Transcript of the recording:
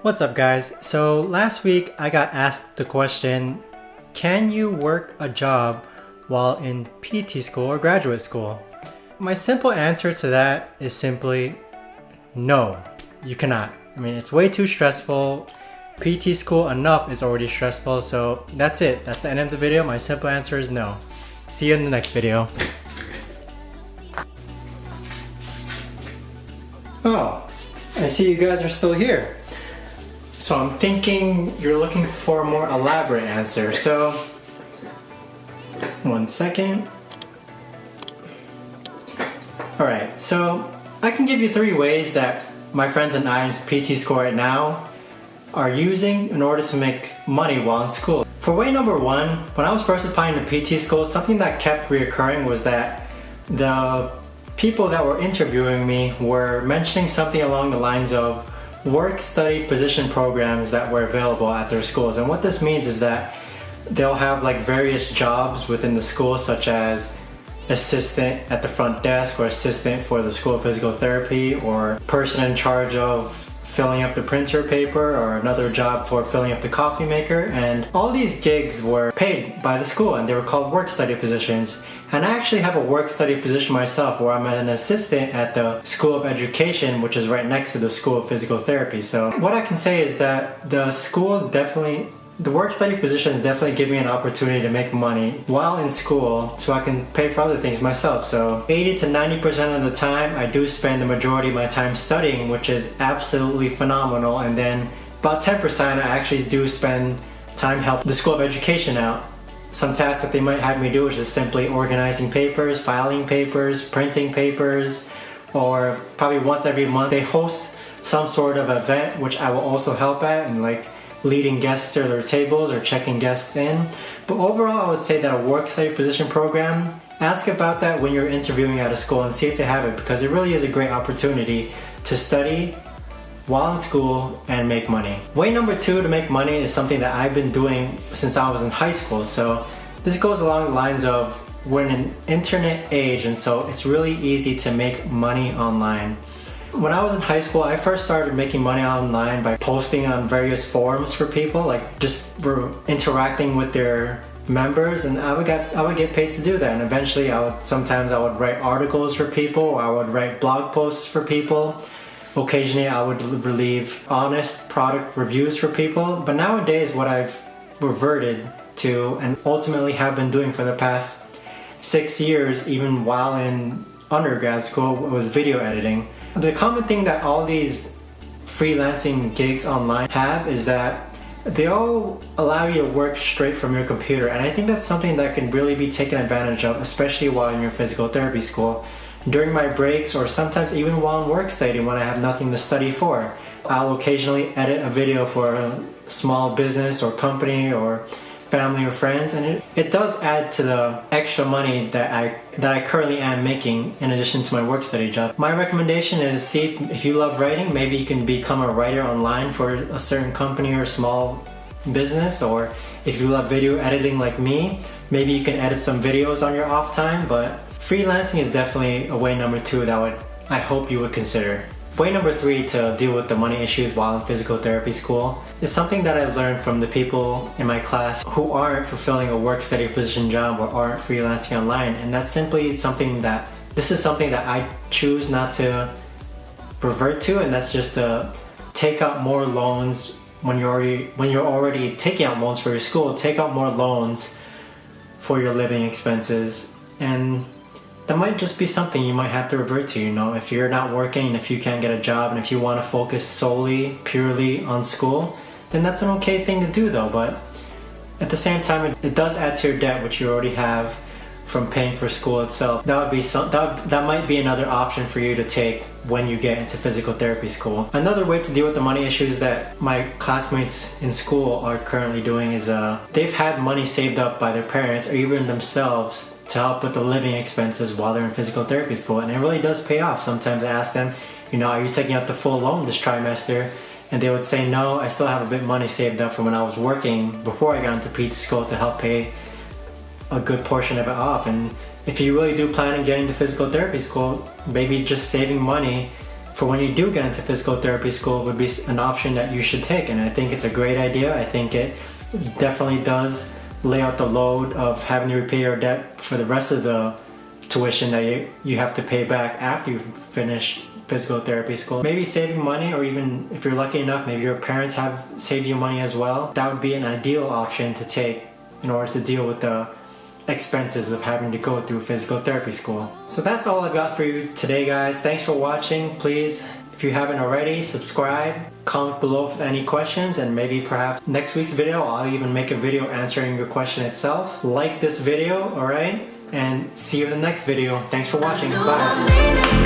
What's up guys? So last week I got asked the question, can you work a job while in PT school or graduate school? My simple answer to that is simply no, you cannot. I mean, it's way too stressful. PT school enough is already stressful, so that's it. That's the end of the video. My simple answer is no. See you in the next video. Oh, I see you guys are still here. So I'm thinking you're looking for a more elaborate answer. So, 1 second. Alright, so I can give you 3 ways that my friends and I in PT school right now are using in order to make money while in school. For way number 1, when I was first applying to PT school, something that kept reoccurring was that the people that were interviewing me were mentioning something along the lines of work-study position programs that were available at their schools. And what this means is that they'll have like various jobs within the school, such as assistant at the front desk, or assistant for the school of physical therapy, or person in charge of filling up the printer paper, or another job for filling up the coffee maker. And all these gigs were paid by the school and they were called work-study positions. And I actually have a work-study position myself where I'm an assistant at the School of Education, which is right next to the School of Physical Therapy. So what I can say is that the work-study positions definitely give me an opportunity to make money while in school so I can pay for other things myself. So 80 to 90% of the time I do spend the majority of my time studying, which is absolutely phenomenal. And then about 10% I actually do spend time helping the School of Education out. Some tasks that they might have me do is just simply organizing papers, filing papers, printing papers, or probably once every month they host some sort of event which I will also help at, and like leading guests to their tables or checking guests in. But overall, I would say that a work-study position program, ask about that when you're interviewing at a school and see if they have it, because it really is a great opportunity to study while in school and make money. Way number 2 to make money is something that I've been doing since I was in high school. So this goes along the lines of, we're in an internet age, and so it's really easy to make money online. When I was in high school, I first started making money online by posting on various forums for people, like just for interacting with their members, and I would get paid to do that. And eventually sometimes I would write articles for people, or I would write blog posts for people. Occasionally I would relieve honest product reviews for people. But nowadays what I've reverted to, and ultimately have been doing for the past 6 years, even while in undergrad school, was video editing. The common thing that all these freelancing gigs online have is that they all allow you to work straight from your computer, and I think that's something that can really be taken advantage of, especially while in your physical therapy school. During my breaks, or sometimes even while in work studying when I have nothing to study for, I'll occasionally edit a video for a small business or company or family or friends, and it does add to the extra money that I currently am making in addition to my work study job. My recommendation is, see if you love writing, maybe you can become a writer online for a certain company or small business. Or if you love video editing like me, maybe you can edit some videos on your off time. But freelancing is definitely a way number 2 that I hope you would consider. Way number 3 to deal with the money issues while in physical therapy school is something that I learned from the people in my class who aren't fulfilling a work-study position job or aren't freelancing online. And that's simply something that I choose not to revert to, and that's just to take out more loans when you're already taking out loans for your school. Take out more loans for your living expenses, and that might just be something you might have to revert to. You know, if you're not working and if you can't get a job and if you want to focus purely on school, then that's an okay thing to do though. But at the same time, it does add to your debt, which you already have from paying for school itself. That might be another option for you to take when you get into physical therapy school. Another way to deal with the money issues that my classmates in school are currently doing is they've had money saved up by their parents or even themselves to help with the living expenses while they're in physical therapy school, and it really does pay off. Sometimes I ask them, are you taking out the full loan this trimester? And they would say, no, I still have a bit of money saved up from when I was working before I got into PT school to help pay a good portion of it off. And if you really do plan on getting to physical therapy school, maybe just saving money for when you do get into physical therapy school would be an option that you should take, and I think it's a great idea. I think it definitely does lay out the load of having to repay your debt for the rest of the tuition that you have to pay back after you finish physical therapy school. Maybe saving money, or even if you're lucky enough, maybe your parents have saved you money as well. That would be an ideal option to take in order to deal with the expenses of having to go through physical therapy school. So that's all I've got for you today, guys. Thanks for watching. Please, if you haven't already, subscribe, comment below with any questions, and maybe perhaps next week's video I'll even make a video answering your question itself. Like this video, alright? And see you in the next video. Thanks for watching. Bye.